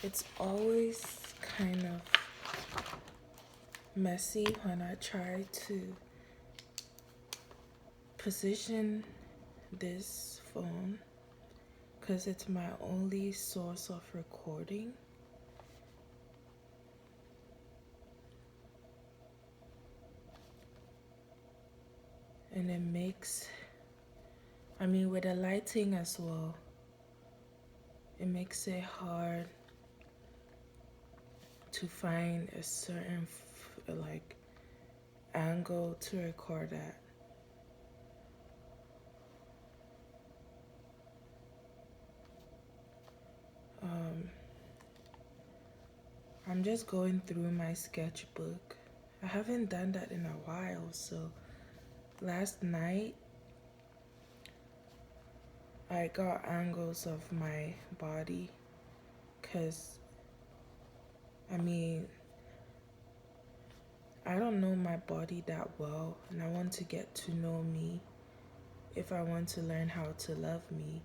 It's always kind of messy when I try to position this phone because it's my only source of recording. And it makes, with the lighting as well, it makes it hard to find a certain angle to record at. I'm just going through my sketchbook. I haven't done that in a while, so last night I got angles of my body because I don't know my body that well, and I want to get to know me if I want to learn how to love me.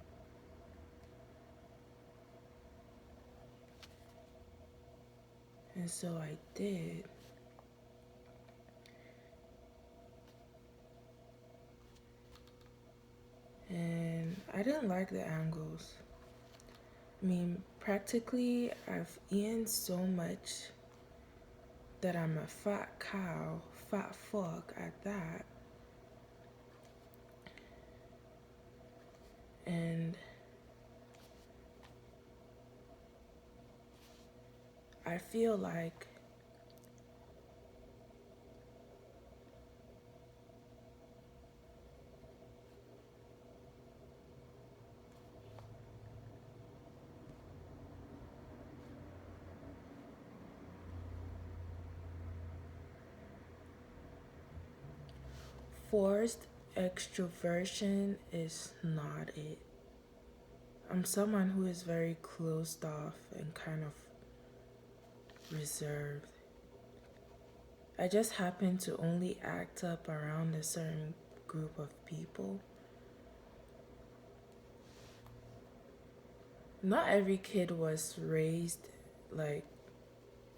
And so I did. And I didn't like the angles. Practically, I've eaten so much that I'm a fat cow, fat fuck at that. And I feel like forced extroversion is not it. I'm someone who is very closed off and kind of reserved. I just happen to only act up around a certain group of people. Not every kid was raised like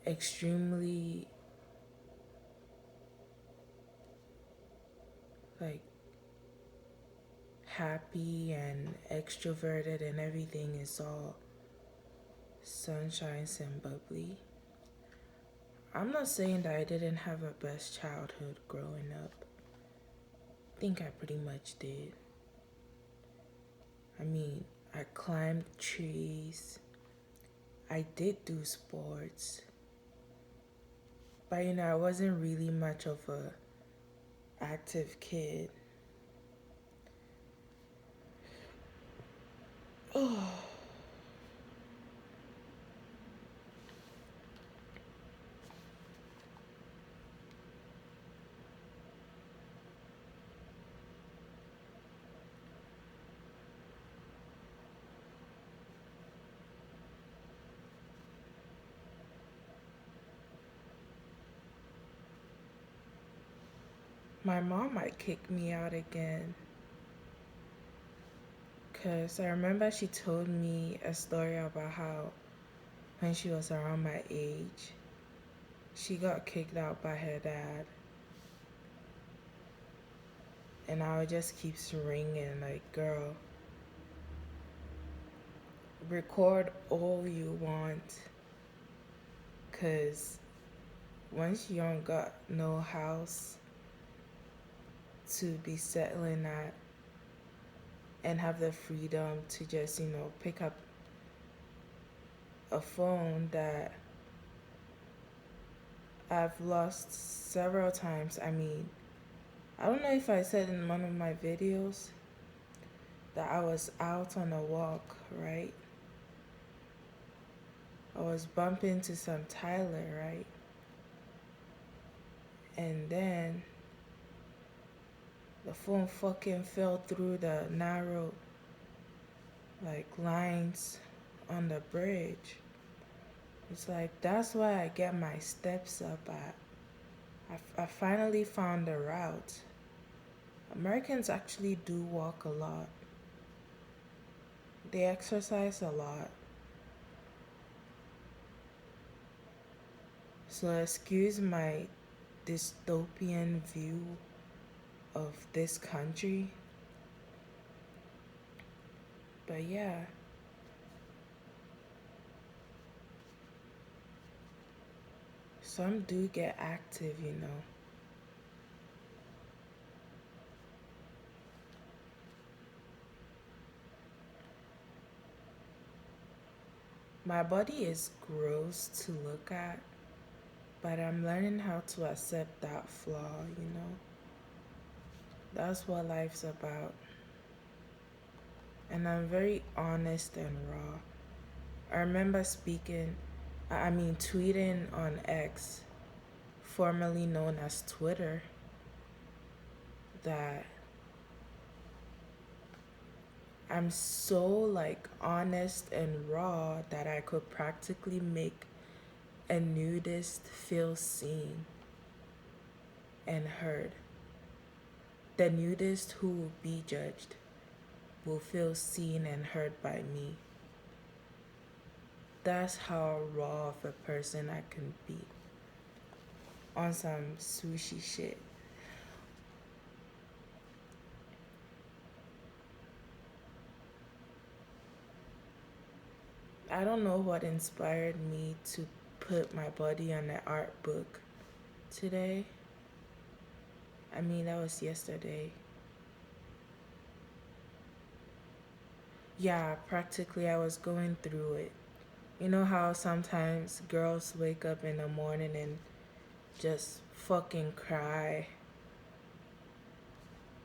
extremely like happy and extroverted and everything is all sunshines and bubbly. I'm not saying that I didn't have a best childhood growing up. I think I pretty much did. I climbed trees. I did do sports. But I wasn't really much of a active kid. Oh. My mom might kick me out again. Because I remember she told me a story about how when she was around my age, she got kicked out by her dad. And now it just keeps ringing like, girl, record all you want. Because once you don't got no house to be settling at and have the freedom to just, pick up a phone that I've lost several times. I don't know if I said in one of my videos that I was out on a walk, right? I was bumping into some Tyler, right? And then the phone fucking fell through the narrow lines on the bridge. It's like, that's why I get my steps up at. I finally found a route. Americans actually do walk a lot. They exercise a lot. So excuse my dystopian view of this country. But yeah, some do get active. My body is gross to look at, but I'm learning how to accept that flaw. That's what life's about. And I'm very honest and raw. I remember tweeting on X, formerly known as Twitter, that I'm so like honest and raw that I could practically make a nudist feel seen and heard. The nudist who will be judged will feel seen and heard by me. That's how raw of a person I can be on some sushi shit. I don't know what inspired me to put my body on the art book today. That was yesterday. Yeah, practically I was going through it. You know how sometimes girls wake up in the morning and just fucking cry?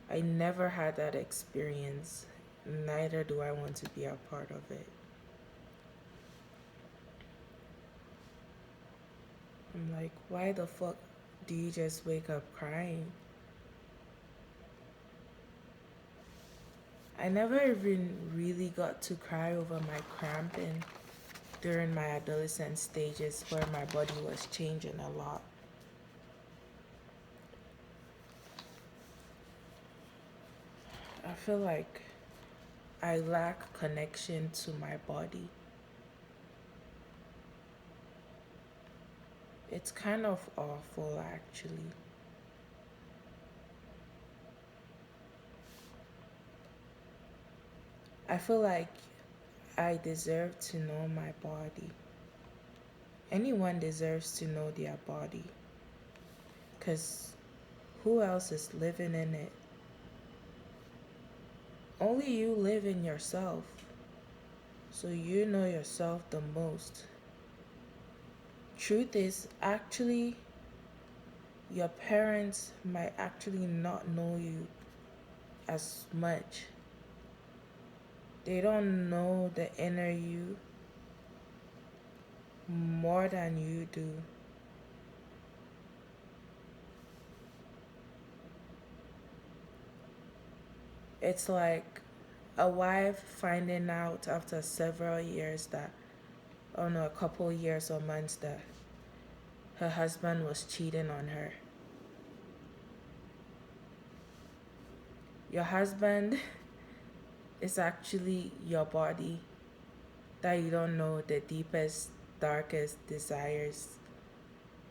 I never had that experience. Neither do I want to be a part of it. I'm like, why the fuck do you just wake up crying? I never even really got to cry over my cramping during my adolescent stages where my body was changing a lot. I feel like I lack connection to my body. It's kind of awful, actually. I feel like I deserve to know my body. Anyone deserves to know their body. Because who else is living in it? Only you live in yourself. So you know yourself the most. Truth is, actually, your parents might actually not know you as much. They don't know the inner you more than you do. It's like a wife finding out after several years that, oh no, a couple years or months that her husband was cheating on her. Your husband is actually your body that you don't know the deepest, darkest desires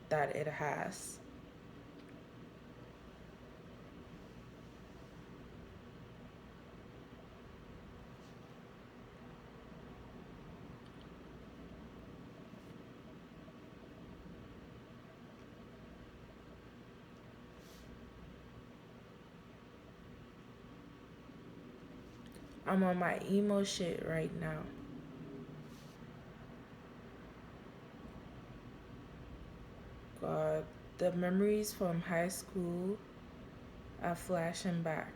that it has. I'm on my emo shit right now. God, the memories from high school are flashing back.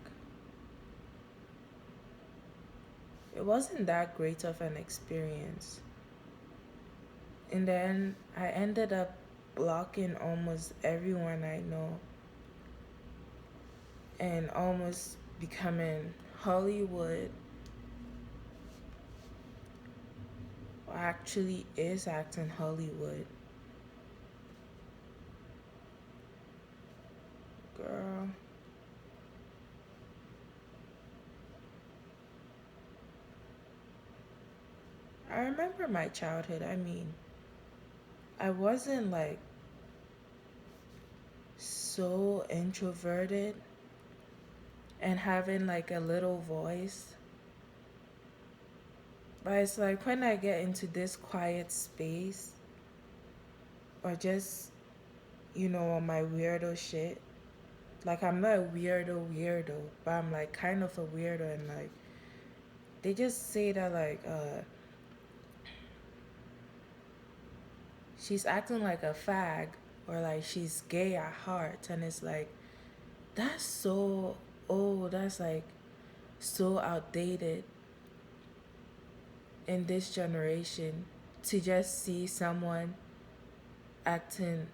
It wasn't that great of an experience. In the end, I ended up blocking almost everyone I know and almost becoming Hollywood, or actually is acting Hollywood. Girl, I remember my childhood. I wasn't like so introverted and having like a little voice. But it's like when I get into this quiet space or just, on my weirdo shit, like I'm not a weirdo, but I'm like kind of a weirdo, and like they just say that like she's acting like a fag, or like she's gay at heart, and it's like that's so old, that's like so outdated in this generation, to just see someone acting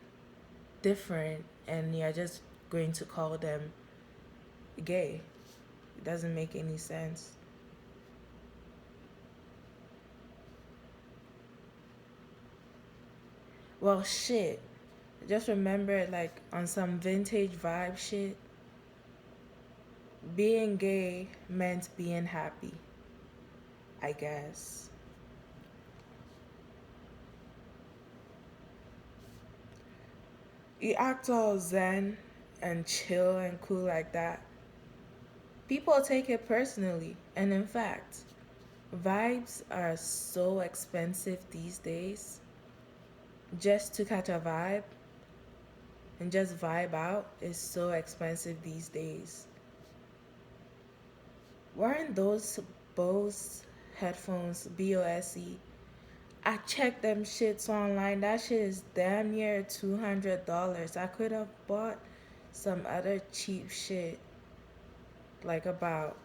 different and you're just going to call them gay. It doesn't make any sense. Well, shit. Just remember, like, on some vintage vibe shit, being gay meant being happy, I guess. You act all zen and chill and cool like that, people take it personally. And in fact, vibes are so expensive these days. Just to catch a vibe and just vibe out is so expensive these days. Weren't those Bose headphones, BOSE? I checked them shits online. That shit is damn near $200. I could have bought some other cheap shit, like about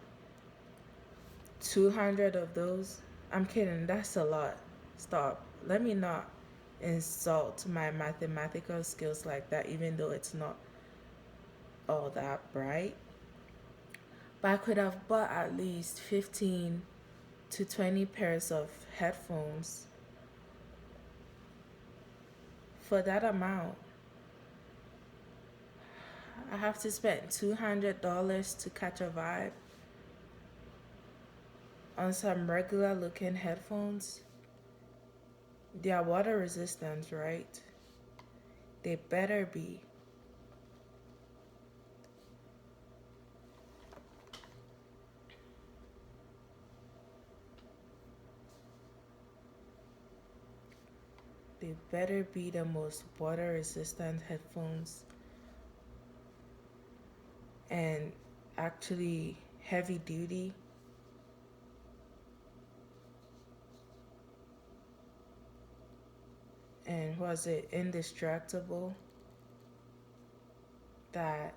200 of those. I'm kidding, that's a lot. Stop. Let me not insult my mathematical skills like that, even though it's not all that bright. But I could have bought at least 15 to 20 pairs of headphones for that amount. I have to spend $200 to catch a vibe on some regular looking headphones. They are water resistant, right? They better be. They better be the most water resistant headphones, and actually heavy duty, and was it indestructible, that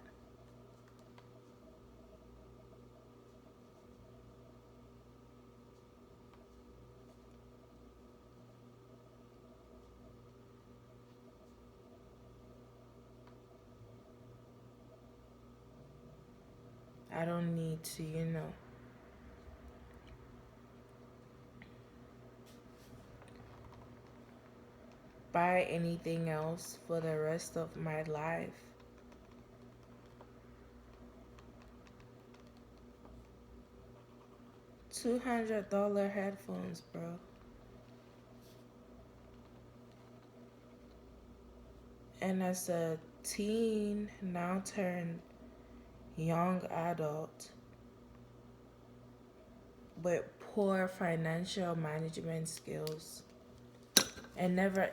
I don't need to, buy anything else for the rest of my life. $200 headphones, bro. And as a teen, now turned young adult with poor financial management skills and never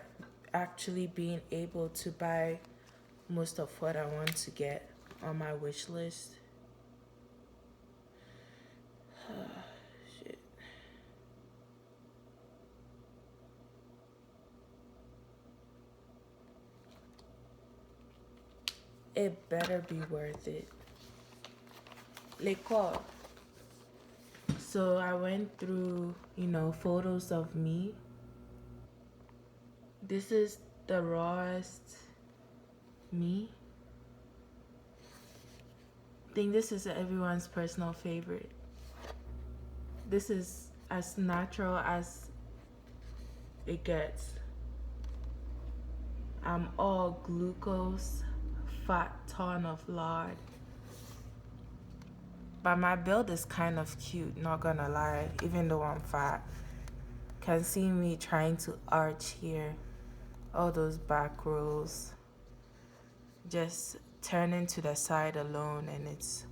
actually being able to buy most of what I want to get on my wish list. Shit. It better be worth it. L'école. So I went through, photos of me. This is the rawest me. I think this is everyone's personal favorite. This is as natural as it gets. I'm all glucose, fat ton of lard. But my build is kind of cute, not gonna lie, even though I'm fat. Can see me trying to arch here. All those back rolls. Just turning to the side alone, and it's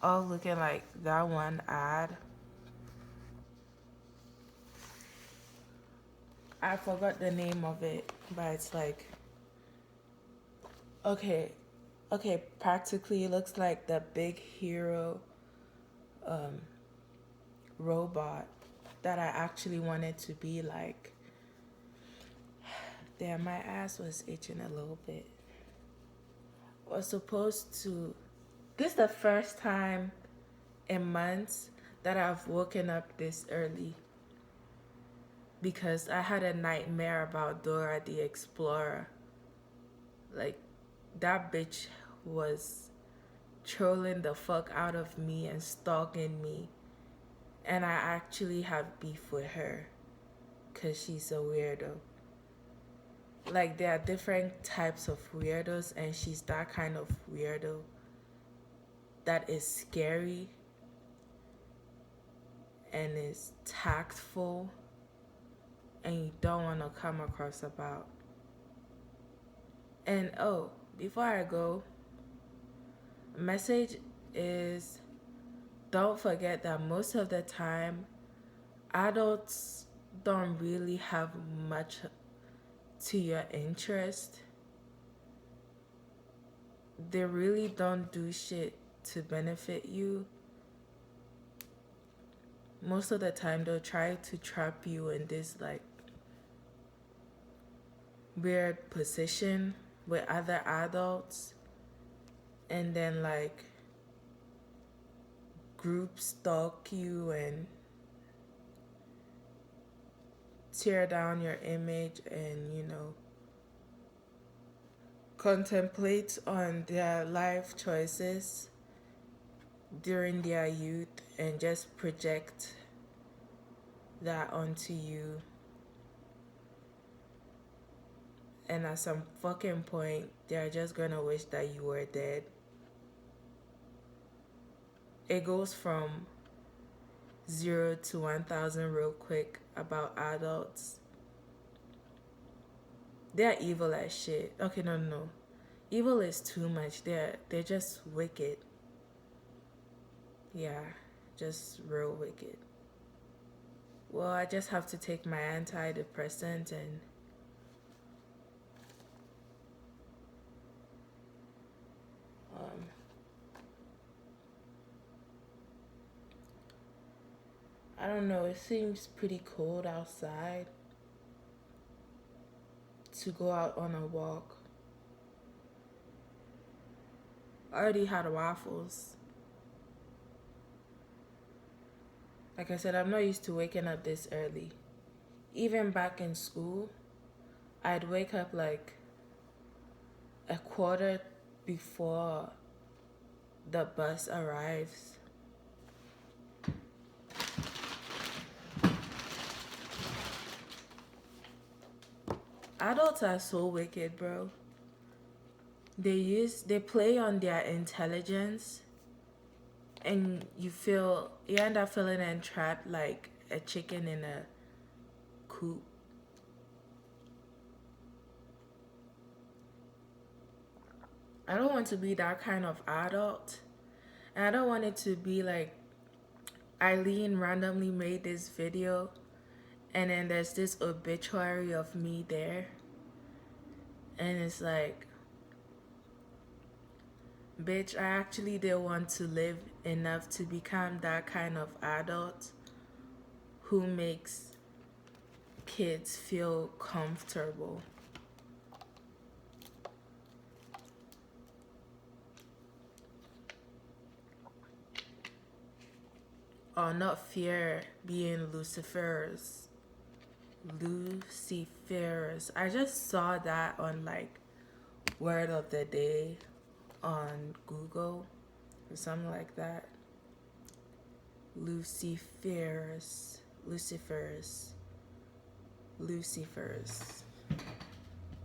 all looking like that one ad. I forgot the name of it, but it's like, okay, okay, practically it looks like the big hero robot that I actually wanted to be like. Damn, my ass was itching a little bit. Was supposed to. This is the first time in months that I've woken up this early because I had a nightmare about Dora the Explorer. Like, that bitch was trolling the fuck out of me and stalking me. And I actually have beef with her because she's a weirdo. Like, there are different types of weirdos, and she's that kind of weirdo that is scary and is tactful and you don't want to come across about. And oh, before I go, message is, don't forget that most of the time adults don't really have much to your interest. They really don't do shit to benefit you. Most of the time they'll try to trap you in this like weird position with other adults, and then like group stalk you and tear down your image, and contemplate on their life choices during their youth and just project that onto you. And at some fucking point, they're just gonna wish that you were dead. It goes from 0 to 1,000 real quick about adults. They're evil as shit. Okay, no. Evil is too much. They're just wicked. Yeah, just real wicked. Well, I just have to take my antidepressant and I don't know, it seems pretty cold outside to go out on a walk. I already had waffles. Like I said, I'm not used to waking up this early. Even back in school, I'd wake up like a quarter before the bus arrives. Adults are so wicked, bro. They play on their intelligence, and you end up feeling entrapped like a chicken in a coop. I don't want to be that kind of adult. And I don't want it to be like Eileen randomly made this video and then there's this obituary of me there. And it's like, bitch, I actually did want to live enough to become that kind of adult who makes kids feel comfortable. Or not fear being Lucifers. I just saw that on like Word of the Day on Google or something like that. Lucifers.